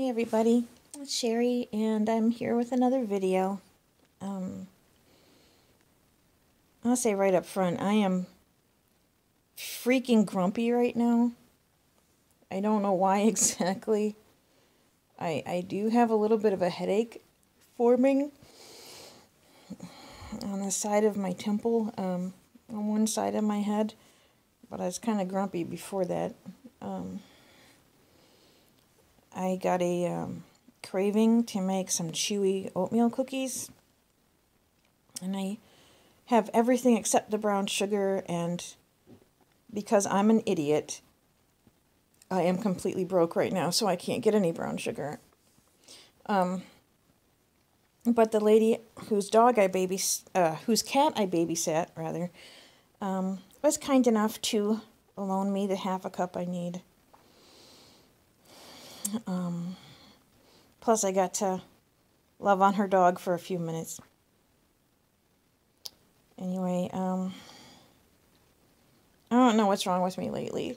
Hey everybody, it's Sherry and I'm here with another video. I'll say right up front, I am freaking grumpy right now. I don't know why exactly. I do have a little bit of a headache forming on the side of my temple, on one side of my head, but I was kind of grumpy before that. I got a craving to make some chewy oatmeal cookies, and I have everything except the brown sugar, and because I'm an idiot, I am completely broke right now, so I can't get any brown sugar. But the lady whose cat I babysat, rather, was kind enough to loan me the half a cup I need. Plus I got to love on her dog for a few minutes. Anyway, I don't know what's wrong with me lately.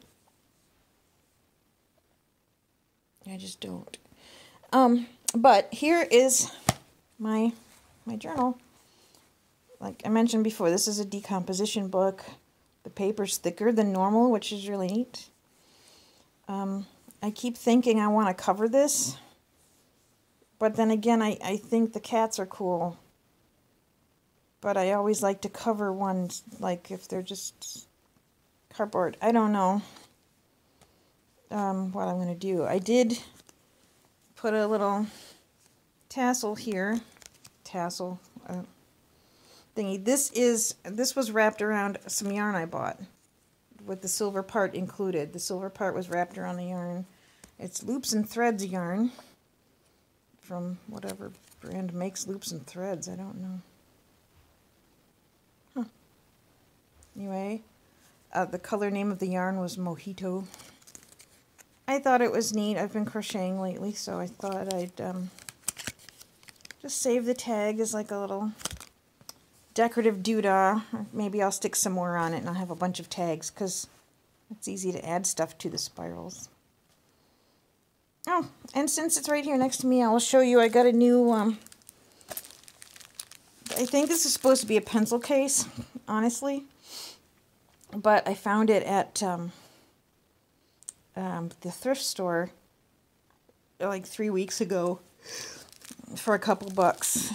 I just don't. But here is my journal. Like I mentioned before, this is a decomposition book. The paper's thicker than normal, which is really neat. I keep thinking I want to cover this, but then again, I think the cats are cool. But I always like to cover ones, like if they're just cardboard. I don't know what I'm going to do. I did put a little tassel here. Tassel thingy. This was wrapped around some yarn I bought, with the silver part included. The silver part was wrapped around the yarn. It's Loops and Threads yarn from whatever brand makes loops and threads. I don't know. Huh. Anyway, the color name of the yarn was Mojito. I thought it was neat. I've been crocheting lately, so I thought I'd just save the tag as like a little decorative doodah. Maybe I'll stick some more on it and I'll have a bunch of tags because it's easy to add stuff to the spirals. Oh, and since it's right here next to me, I will show you I got a new, I think this is supposed to be a pencil case, honestly, but I found it at the thrift store like 3 weeks ago for a couple bucks.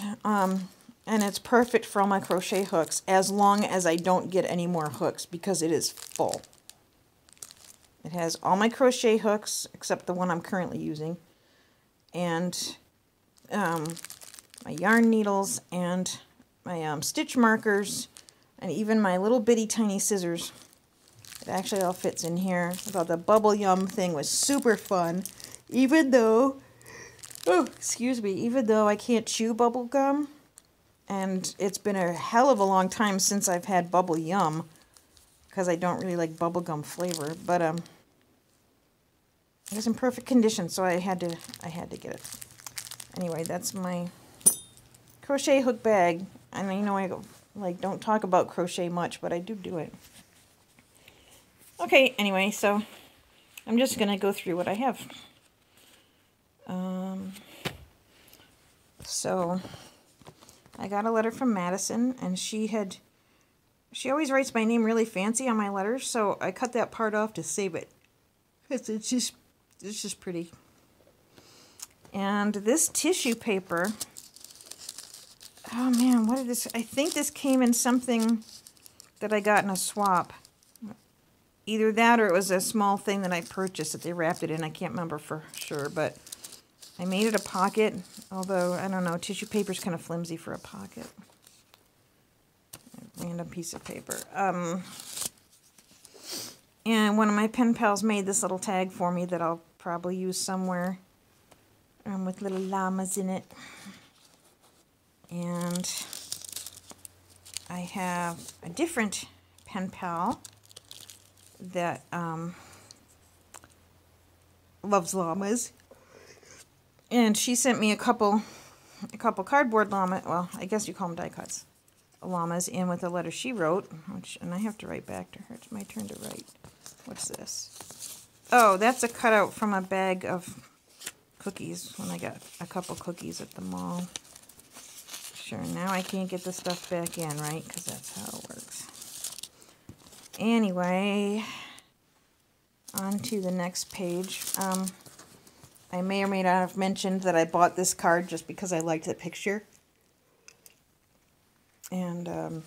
And it's perfect for all my crochet hooks, as long as I don't get any more hooks, because it is full. It has all my crochet hooks, except the one I'm currently using, and my yarn needles, and my stitch markers, and even my little bitty tiny scissors. It actually all fits in here. I thought the bubble yum thing was super fun, even though, even though I can't chew bubble gum. And it's been a hell of a long time since I've had bubble yum, because I don't really like bubblegum flavor, but it was in perfect condition, so I had to get it. Anyway, that's my crochet hook bag. And you know, I don't talk about crochet much, but I do it. Okay, anyway, so I'm just gonna go through what I have. So I got a letter from Madison, and she always writes my name really fancy on my letters, so I cut that part off to save it. It's just pretty. And this tissue paper, oh man, what did this, I think this came in something that I got in a swap. Either that or it was a small thing that I purchased that they wrapped it in. I can't remember for sure, but I made it a pocket, although, I don't know, tissue paper's kind of flimsy for a pocket. A random piece of paper. And one of my pen pals made this little tag for me that I'll probably use somewhere, with little llamas in it. And I have a different pen pal that loves llamas. And she sent me a couple cardboard llama, well, I guess you call them die cuts, llamas in with a letter she wrote, and I have to write back to her. It's my turn to write. What's this? Oh, that's a cutout from a bag of cookies when I got a couple cookies at the mall. Sure, now I can't get the stuff back in, right? Because that's how it works. Anyway, on to the next page. I may or may not have mentioned that I bought this card just because I liked the picture. And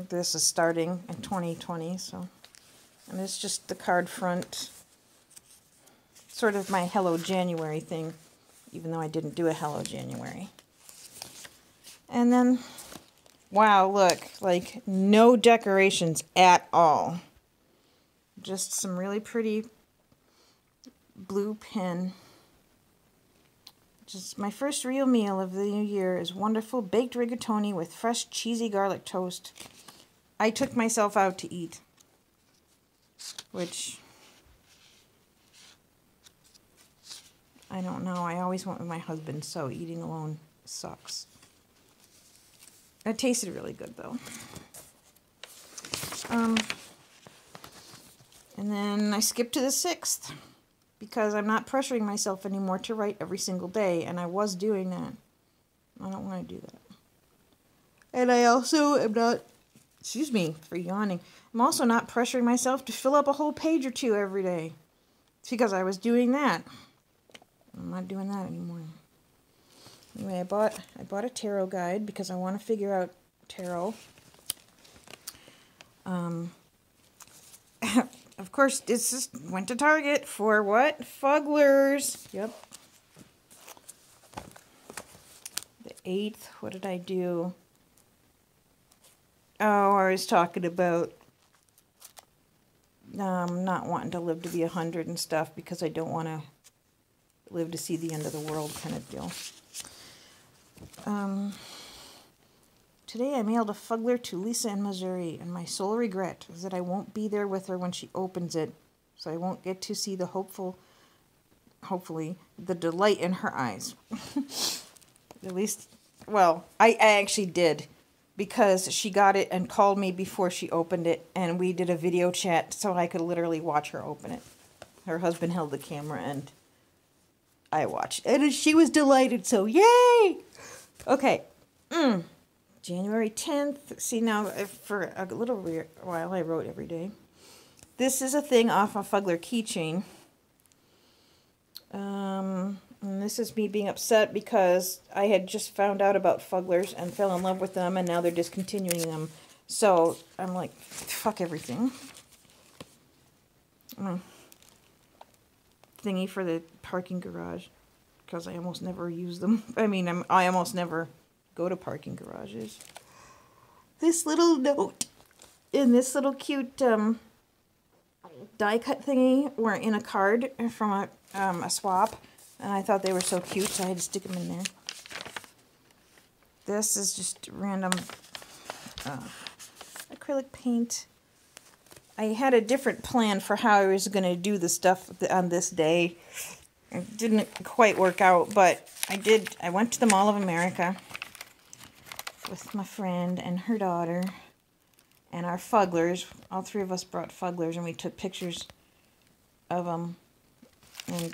this is starting in 2020, so. And it's just the card front. Sort of my Hello January thing, even though I didn't do a Hello January. And then, wow, look, like no decorations at all. Just some really pretty blue pen. Just my first real meal of the new year is wonderful baked rigatoni with fresh cheesy garlic toast. I took myself out to eat, which I don't know. I always went with my husband, so eating alone sucks. It tasted really good, though. And then I skipped to the 6th because I'm not pressuring myself anymore to write every single day, and I was doing that. I don't want to do that. And I also am not, excuse me for yawning, I'm also not pressuring myself to fill up a whole page or two every day. It's because I was doing that. I'm not doing that anymore. Anyway, I bought a tarot guide because I want to figure out tarot. Of course, this just went to Target for what? Fugglers. Yep. The 8th, what did I do? Oh, I was talking about not wanting to live to be 100 and stuff because I don't want to live to see the end of the world kind of deal. Today I mailed a Fuggler to Lisa in Missouri, and my sole regret is that I won't be there with her when she opens it, so I won't get to see the hopefully, the delight in her eyes. At least, well, I actually did, because she got it and called me before she opened it, and we did a video chat so I could literally watch her open it. Her husband held the camera, and I watched. And she was delighted, so yay! Okay. January 10th. See, now, for a little while, I wrote every day. This is a thing off a Fuggler keychain. And this is me being upset because I had just found out about Fugglers and fell in love with them, and now they're discontinuing them. So, I'm like, fuck everything. Thingy for the parking garage, because I almost never use them. I mean, I almost never go to parking garages. This little note in this little cute die cut thingy were in a card from a swap, and I thought they were so cute, so I had to stick them in there. This is just random acrylic paint. I had a different plan for how I was going to do the stuff on this day. It didn't quite work out, but I went to the Mall of America with my friend and her daughter and our Fugglers. All three of us brought Fugglers, and we took pictures of them and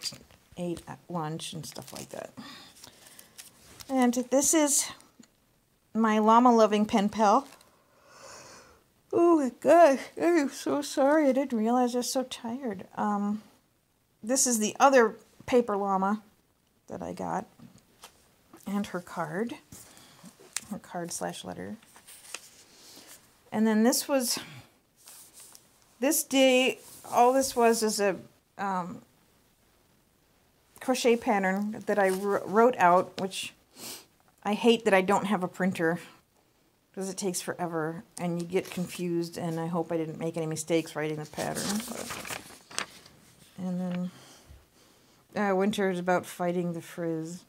ate at lunch and stuff like that. And this is my llama-loving pen pal. Oh my gosh, I'm so sorry. I didn't realize I was so tired. This is the other paper llama that I got. And her card. Her card/letter. And then this day, all this was is a crochet pattern that I wrote out, which I hate that I don't have a printer, because it takes forever, and you get confused, and I hope I didn't make any mistakes writing the pattern. And then winter is about fighting the frizz.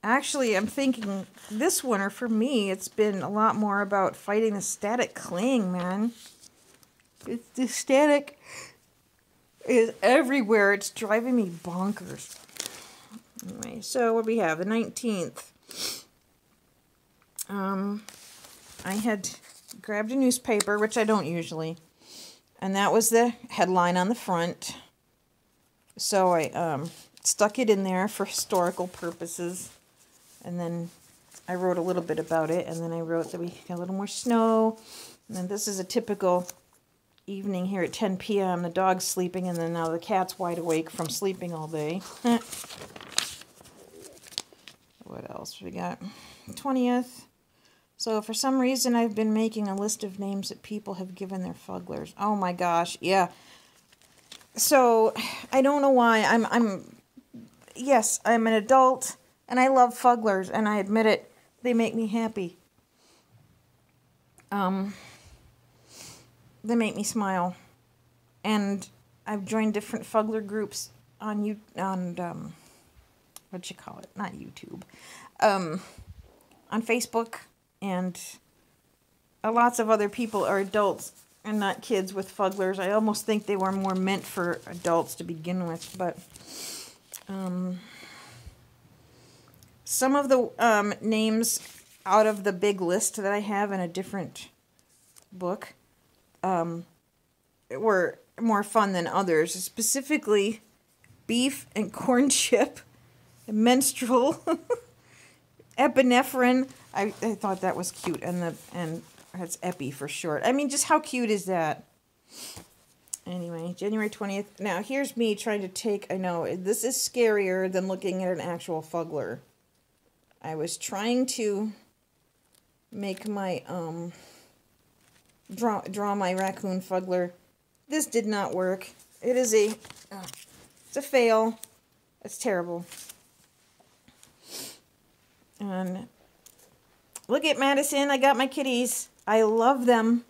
Actually, I'm thinking this winter, for me, it's been a lot more about fighting the static cling, man. The static is everywhere. It's driving me bonkers. Anyway, so what do we have? The 19th. I had grabbed a newspaper, which I don't usually, and that was the headline on the front. So I stuck it in there for historical purposes. And then I wrote a little bit about it. And then I wrote that we got a little more snow. And then this is a typical evening here at 10 p.m. The dog's sleeping, and then now the cat's wide awake from sleeping all day. What else we got? 20th. So for some reason I've been making a list of names that people have given their fugglers. Oh my gosh, yeah. So I don't know why. Yes, I'm an adult and I love fugglers, and I admit it. They make me happy. They make me smile. And I've joined different fuggler groups on what you call it? Not YouTube. On Facebook, and lots of other people are adults and not kids with fugglers. I almost think they were more meant for adults to begin with, but some of the names out of the big list that I have in a different book were more fun than others. Specifically, beef and corn chip, menstrual, epinephrine. I thought that was cute, and that's Epi for short. I mean, just how cute is that? Anyway, January 20th. Now, here's me trying to take, I know, this is scarier than looking at an actual fuggler. I was trying to make my, draw my raccoon fuggler. This did not work. It is it's a fail. It's terrible. And look at Madison. I got my kitties. I love them.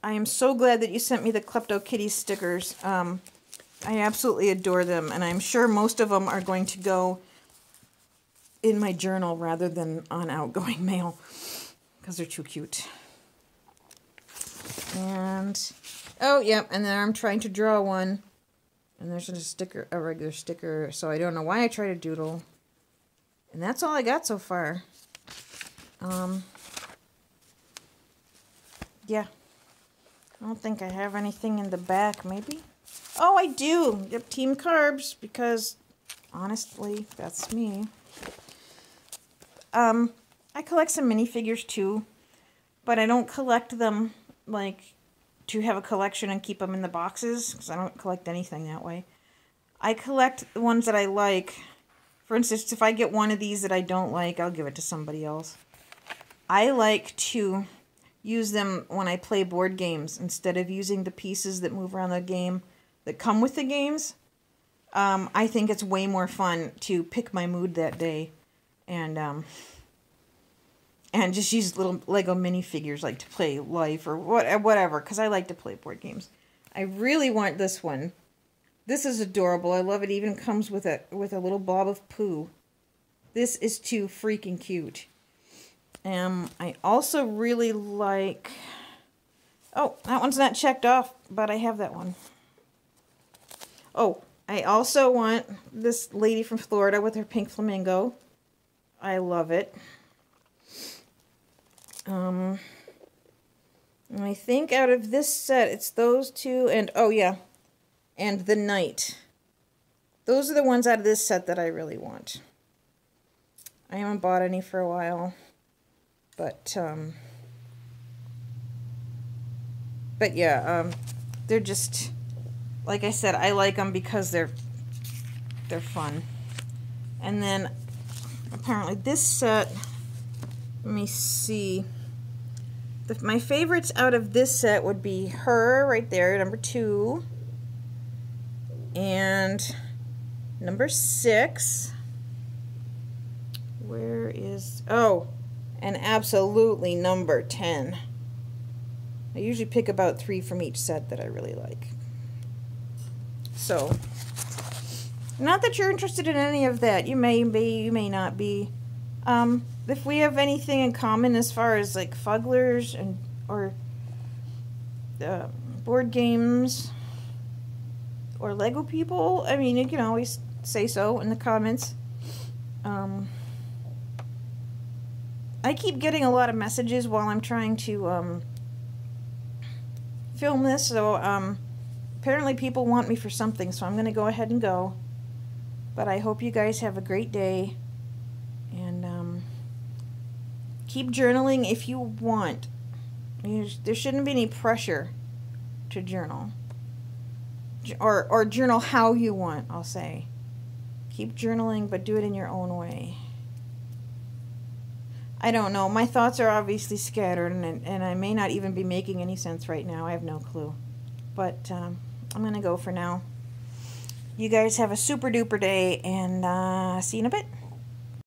I am so glad that you sent me the Klepto Kitties stickers. I absolutely adore them, and I'm sure most of them are going to go in my journal rather than on outgoing mail, because they're too cute. And, oh, yeah, and then I'm trying to draw one, and there's a sticker, a regular sticker, so I don't know why I try to doodle. And that's all I got so far. Yeah. I don't think I have anything in the back, maybe? Oh, I do! Yep, Team Carbs, because, honestly, that's me. I collect some minifigures, too, but I don't collect them, like, to have a collection and keep them in the boxes, because I don't collect anything that way. I collect the ones that I like. For instance, if I get one of these that I don't like, I'll give it to somebody else. I like to use them when I play board games instead of using the pieces that move around the game that come with the games. I think it's way more fun to pick my mood that day and just use little Lego minifigures like to play Life or whatever, because I like to play board games. I really want this one. This is adorable. I love it. It even comes with a little blob of poo. This is too freaking cute. I also really like... Oh, that one's not checked off, but I have that one. Oh, I also want this lady from Florida with her pink flamingo. I love it. I think out of this set, it's those two, and oh yeah, and the Knight. Those are the ones out of this set that I really want. I haven't bought any for a while, but yeah, they're just, like I said, I like them because they're fun. And then apparently this set, let me see. My favorites out of this set would be her right there, number 2. And number 6. Where is... Oh, and absolutely number 10. I usually pick about 3 from each set that I really like. So, not that you're interested in any of that. You may be, you may not be. If we have anything in common as far as like fugglers and or board games or Lego people, I mean, you can always say so in the comments. I keep getting a lot of messages while I'm trying to film this, so apparently people want me for something, so I'm going to go ahead and go. But I hope you guys have a great day, and keep journaling if you want. There shouldn't be any pressure to journal, or journal how you want, I'll say. Keep journaling, but do it in your own way. I don't know. My thoughts are obviously scattered, and I may not even be making any sense right now. I have no clue. But I'm going to go for now. You guys have a super duper day, and see you in a bit.